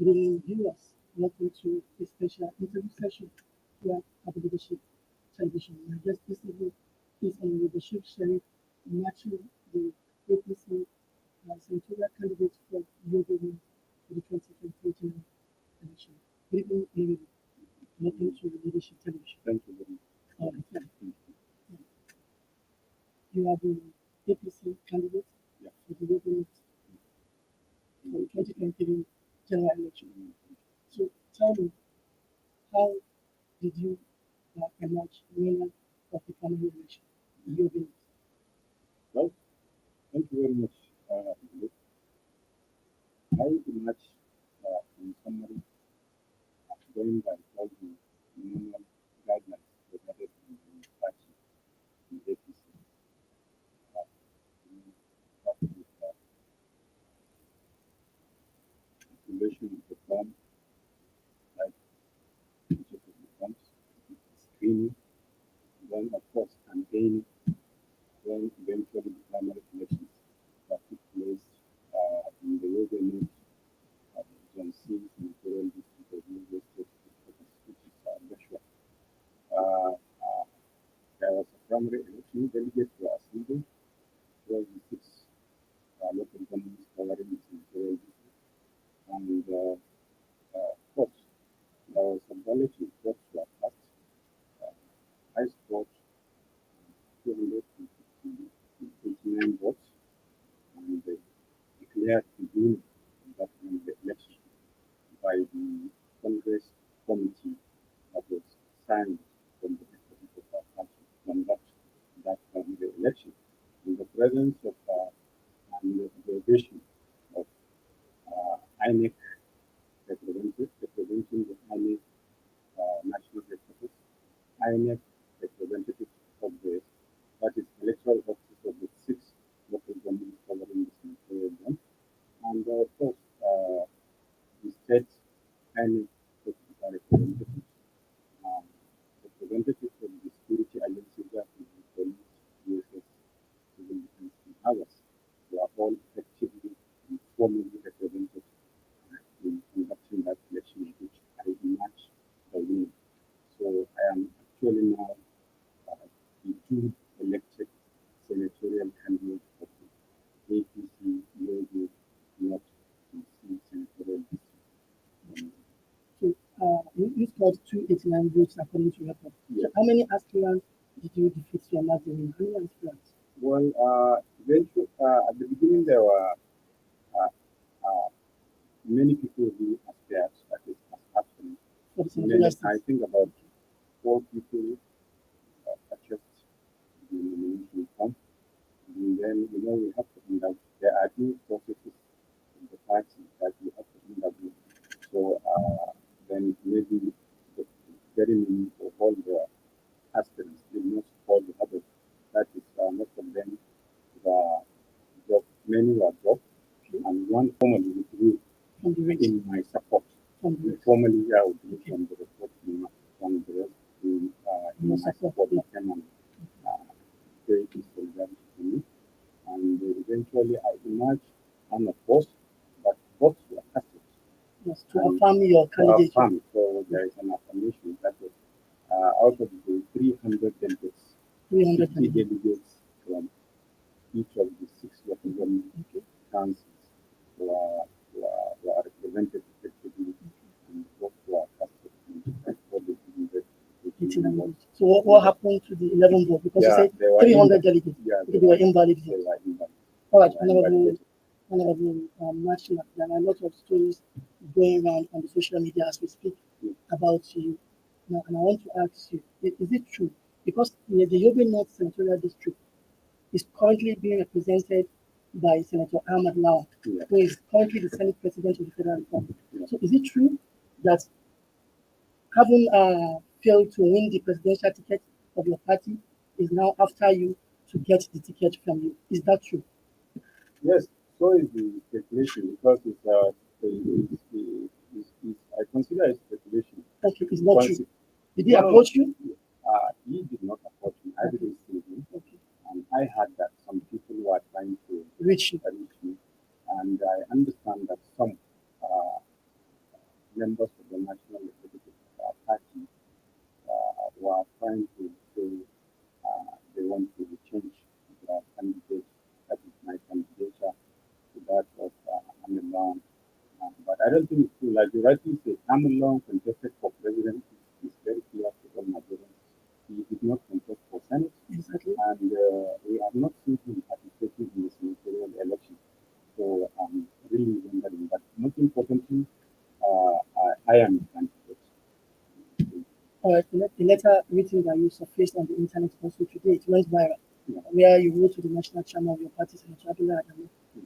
Good evening, viewers. Welcome to a special interview session here at the Leadership Television. My guest this evening is on Bashir Sheriff Machina, the APC Senatorial candidate for Yobe for the 2023 general election. Good evening, Yobe. Welcome to the Leadership Television. Thank you very much. All right, thank you. You are the APC candidate Yeah. for the Yobe for the 2023 general election. So tell me, how did you emerge winner of the primary election? You win. Well, thank you very much. Look, I much in summary, going by all the normal guidelines provided in the party, in the APC, we start with activation of the form, like each of the forms, screening, then of course campaigning, then eventually the primary elections that took place in the Yobe North, Zone C, Senatorial District of Yobe State, which is Bashir. There was a primary election, delegates were assembled, where the six local governments covering the Senatorial District. And of course, there was a ballot votes were cast. I scored 229 votes, and they declared the winner that won the election by the Congress committee that was signed from the President of our country to conduct that the election in the presence of and the observation of INEC representing the INEC national headquarters, INEC representative of the that is electoral office of the six local governments covering the senatorial zone, and of course the state INEC representatives, representatives of the security agencies that is the police, DSS, civil defense, and others, who are all effectively and formally represented in conducting that election, which I emerged the winner. So I am actually now the two elected senatorial candidate of the APC Yobe North DC Senatorial District. You scored 289 votes according to your report. Yeah. So how many aspirants did you defeat to emerge the winner? How many aspirants? Well, eventually, at the beginning, there were many people who aspired at this aspirants. For the senatorial I seats? think about 4 people purchased the nomination form. And then, we have to conduct, there are due processes in the party that we have to conduct. So then maybe the very many of all the aspirants did not support the others. That is, most of them were dropped, many were dropped, and one formally withdrew From the race? in my support. From the race? Formally, I withdrew from the report from the rest in Your my support, support yeah. came and very solidarity to me. And eventually I emerged unopposed, but votes were casted. Yes, to affirm your To candidature. affirm. So there is an affirmation that was out of the 300 delegates, 300 50 delegates. delegates from each of the six local government councils were represented effectively, and votes were casted for the 89 votes. So what happened to the 11 votes? Because you said they were 300 invalid. delegates. Yeah, Okay, they were invalid They votes. were invalid. All right, They were invalidated. Honorable Machina, there are a lot of stories going around on the social media as we speak about you. Now, and I want to ask you, is it true? Because the Yobe North Senatorial District is currently being represented by Senator Ahmad Lawan, Yeah. who is currently the Senate President of the Federal Republic. Yeah. So is it true that having failed to win the presidential ticket of your party is now after you to get the ticket from you? Is that true? Yes, so is the speculation because I consider it speculation. Okay, it's not Because true. Did he no, no, approach you? he did not approach me. I didn't see him. Okay. And I heard that some people were trying to Reach you. reach me. And I understand that some members of the National Executive Party were trying to say they want to change the candidate, that is my candidature, to that of Amilong. But I don't think it's true. Like you rightly said, Amilong contested for president is very clear to all Nigerians. He did not contest for Senate, Exactly. and we have not seen him participating in the senatorial election. So I'm really wondering. But most importantly, I am a candidate. All right, the letter written that you surfaced on the internet also today, it went viral, Yeah. where you wrote to the national chairman of your party, Senatorial,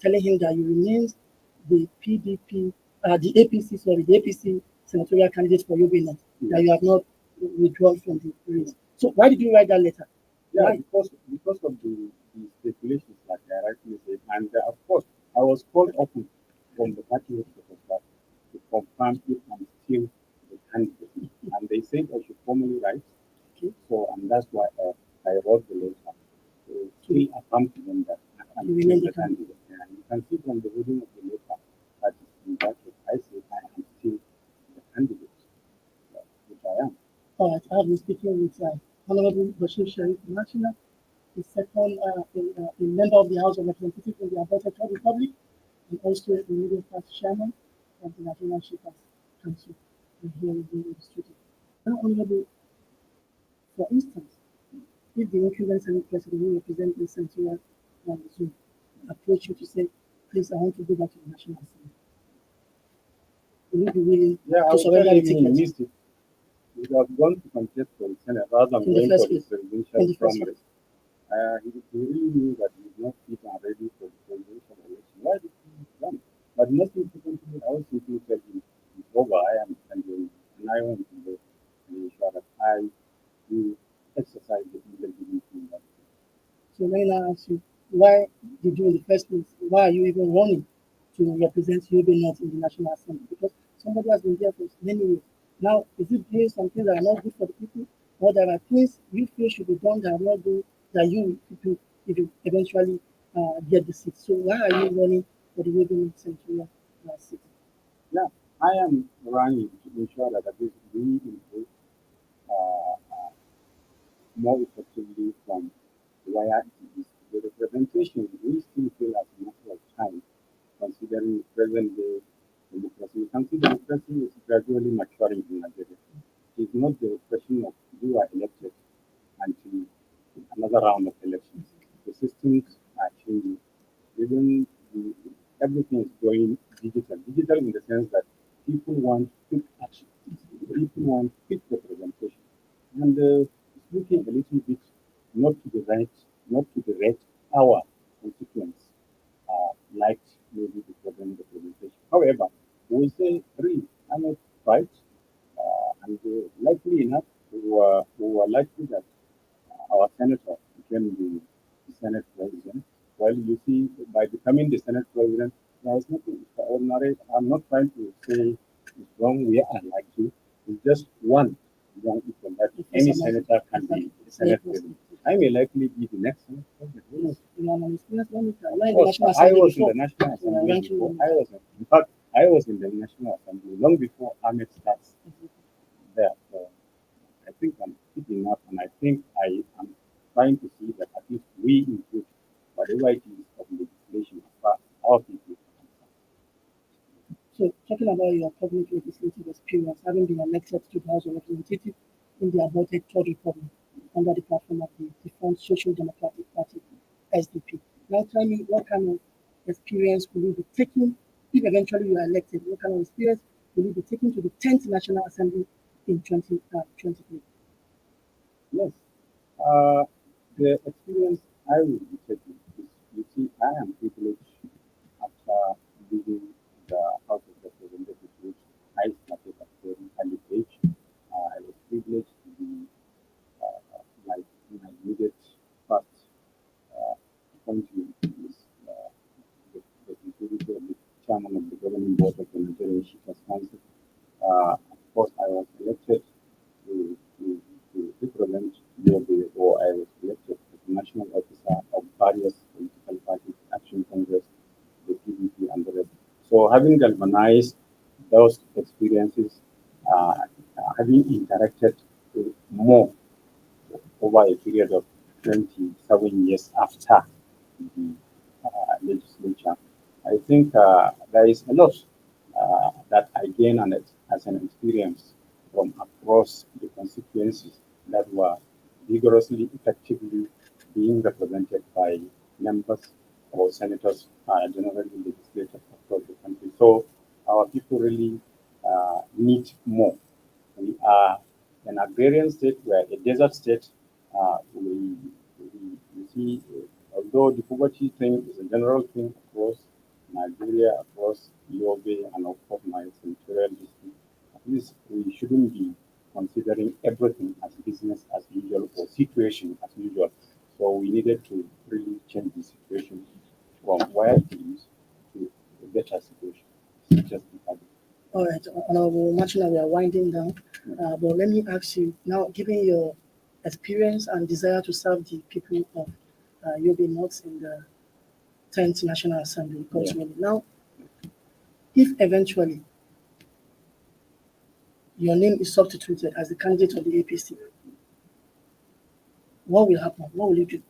telling him that you remain the PDP, the APC, sorry, the APC senatorial candidate for Yobe North, that you have not withdrawn from the race. So why did you write that letter? Yeah, Why? because of the speculations, like I rightly said, and of course, I was called upon from the party headquarters that to confirm if I'm still the candidate, and they said I should formally write. Okay. So, and that's why I wrote the letter to still affirm to them that I'm You still remain the the candidate. candidate. And you can see from the reading of the letter that is in bracket, I say I am still the candidate, which I am. All right, I have been speaking with Honorable Bashir Sheriff Machina, the second a member of the House of Representatives in the Aborted Third Republic, and also the Middle Class Chairman of the Nigerian Shepherds Council, and here with me in the studio. Now, Honorable, for instance, if the incumbent Senate President who represents the Senatorial Zone approach you to say, please, I want to go back to the National Assembly, will you be willing Yeah, I to would tell surrender the him he ticket missed it. He would have gone to contest for the Senate rather than in the going first for the place? presidential In the first primaries. place. He really knew that he was not fit and ready for the presidential election. Why did he run? But most importantly, I was simply tell him, it's over, I am standing, and I want to go and ensure that I do exercise the legal dignity in that. So when I ask you, why did you in the first place, why are you even running to represent Yobe North in the National Assembly? Because somebody has been there for many years. Now, is it doing something that are not good for the people? Or there are things you feel should be done that are not good that you people if you eventually get the seat? So why are you running for the Yobe North Senatorial seat? Yeah, I am running to ensure that at least we improve more effectively from where it is. The representation, we still feel as a matter of time, considering present day democracy. You can see democracy is gradually maturing in Nigeria. It's not the question of you are elected until another round of elections. The systems are changing. Even the, everything is going digital. Digital in the sense that people want quick action. People want quick representation. And it's looking a little bit not to the right, not to the right our constituents like maybe the present representation. However, we say three, I'm not right, and likely enough, we were likely that our senator became the Senate president. Well, you see, by becoming the Senate president, there is nothing extraordinary. I'm not trying to say it's wrong. We are like to. It's just one young people that any senator can be the Senate president. I may likely be the next Senate president. Who knows? You are an experienced lawmaker. You Of are in the course, National I Assembly was in before. the National You are Assembly ranking before. lawmaker. In fact, I was in the National Assembly long before Ahmed starts there. So I think I'm fit enough, and I think I am trying to see that at least we improve whatever it is of legislation as far as our people are concerned. So, talking about your public legislative experience, having been elected to the House of Representatives in the aborted Third Republic under the platform of the Defunct Social Democratic Party, SDP. Now, tell me what kind of experience will you be taking if eventually you are elected? What kind of experience will you be taking to the 10th National Assembly in 2023? Yes, uh, the experience I will be taking is, you see, I am privileged after leaving the House of Representatives, which I started at a very early age. I was privileged to be like my immediate first appointment is the security of the chairman of the governing board of the Nigerian Shepherds Council. Of course, I was elected to represent Yobe, or I was elected as the national officer of various political parties, Action Congress, the PDP, and the rest. So, having galvanized those experiences experiences, having interacted more over a period of 27 years after the legislature, I think there is a lot that I gain as an experience from across the constituencies that were vigorously, effectively being represented by members or senators, generally legislators across the country. So our people really need more. We are an agrarian state, we are a desert state. We see, although the poverty thing is a general thing across Nigeria, across Yobe, and of course my Senatorial district, at least we shouldn't be considering everything as business as usual or situation as usual. So we needed to really change the situation from where it is to a better situation. It's just All right, Honorable Machina, we are winding down. But let me ask you now, given your experience and desire to serve the people of Yobe North in the 10th National Assembly, now, if eventually your name is substituted as the candidate of the APC, what will happen? What will you do?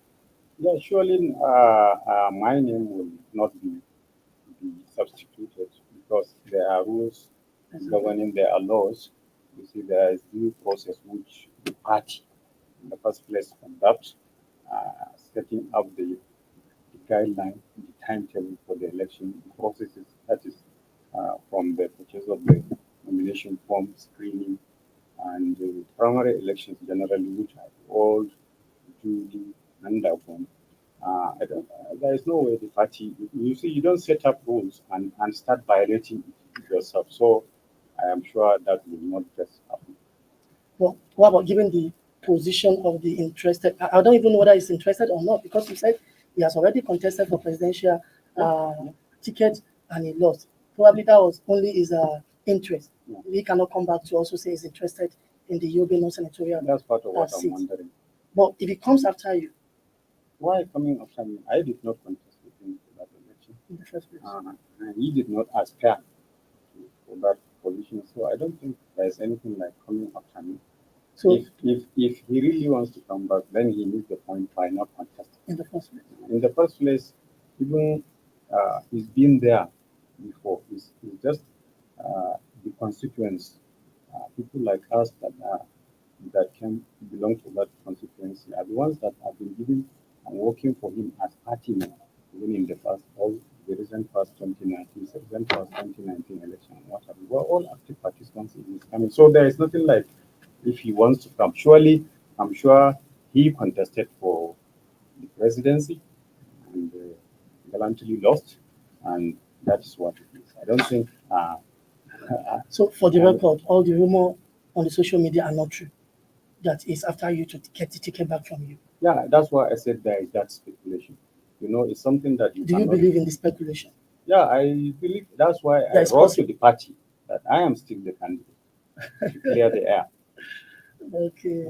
Yeah, surely my name will not be substituted because there are rules governing, there are laws. You see, there is due process which the party in the first place conduct, setting up the guideline, the timetable for the election processes. That is from the purchase of the nomination form, screening, and the primary elections generally, which are all duly undergone. There is no way the party, you see, you don't set up rules and start violating it yourself. So I am sure that will not just happen. Well, what about given the position of the interested? I don't even know whether he's interested or not because you said he has already contested for presidential ticket and he lost. Probably that was only his interest. Yeah. He cannot come back to also say he's interested in the Yobe North Senatorial. That's part of what seat. I'm wondering. But if he comes after you, Why coming after me? I did not contest with him for that election. in the first place, And he did not aspire for that position. So I don't think there's anything like coming after me. so If he really wants to come back, then he missed the point by not contesting. in the first place, In the first place, even he's been there before. He's just the constituents, people like us that can belong to that constituency are the ones that have been giving and working for him as party men, even in the the recent past 2019, recent past 2019 election, and what have you. We're all active participants in this coming. So there is nothing like if he wants to come. Surely, I'm sure he contested for the presidency and gallantly lost, and that is what it is. I don't think. so for the record, all the rumor on the social media are not true. That is after you to get the ticket back from you. Yeah, that's why I said there is that speculation. You know, it's something that you Do you cannot. believe in the speculation? Yeah, I believe that's why I Yes, wrote to possible. the party that I am still the candidate to clear the air. Okay,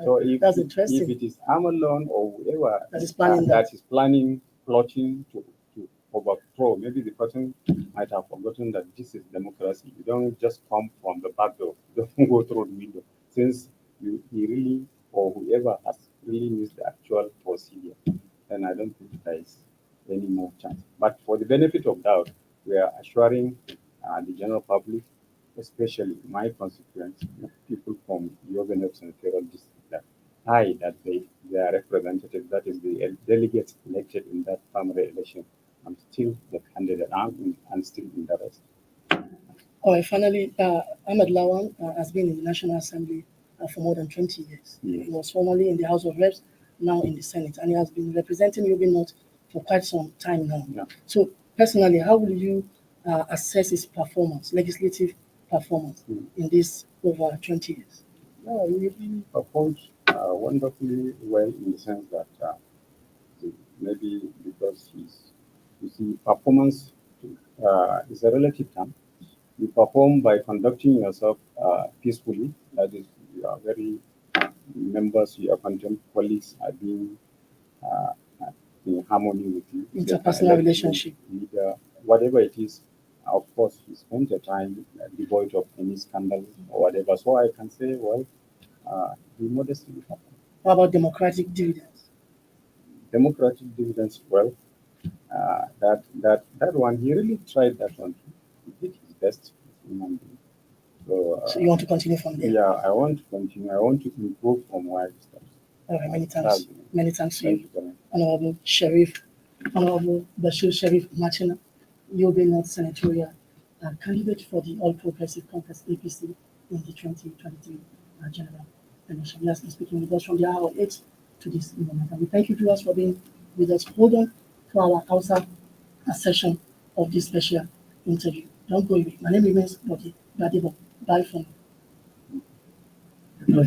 So if that's if interesting. it is Amalon or whoever That is planning that. that is planning, plotting to overthrow, maybe the person might have forgotten that this is democracy. You don't just come from the back door, you don't go through the window. Since he really or whoever has really missed the actual procedure, then I don't think there is any more chance. But for the benefit of doubt, we are assuring the general public, especially my constituents, people from Yobe North Senatorial District, that they are representatives, that is the delegates elected in that primary election. I'm still the candidate, I'm still in the race. All right, finally, Ahmed Lawan has been in the National Assembly for more than 20 years. Yes. He was formerly in the House of Reps, now in the Senate, and he has been representing Yobe North for quite some time now. Yeah. So, personally, how will you assess his performance, legislative performance, in this over 20 years? Yeah, he really performed wonderfully well in the sense that maybe because you see, performance is a relative term. You perform by conducting yourself peacefully. That is, you are very members, your content colleagues are being uh, in harmony with you. Interpersonal relationship. Leader, whatever it is, Of course, he spent a time devoid of any scandal or whatever. So I can say, well, he modestly happened. How about democratic dividends? Democratic dividends, well, that one, he really tried that one. He did his best as a human being. So, So you want to continue from there? yeah, I want to continue. I want to improve from where he stops. All right, many thanks. That's- Many thanks to Thank you, you very much. Honorable Bashir Sheriff Machina, Yobe North Senatorial, candidate for the All Progressive Congress APC in the 2023 general election. He has been speaking with us from the hour 8 to this moment. And we thank you viewers for being with us. Hold on to our outside session of this special interview. Don't go away. My name remains Body Bye for now.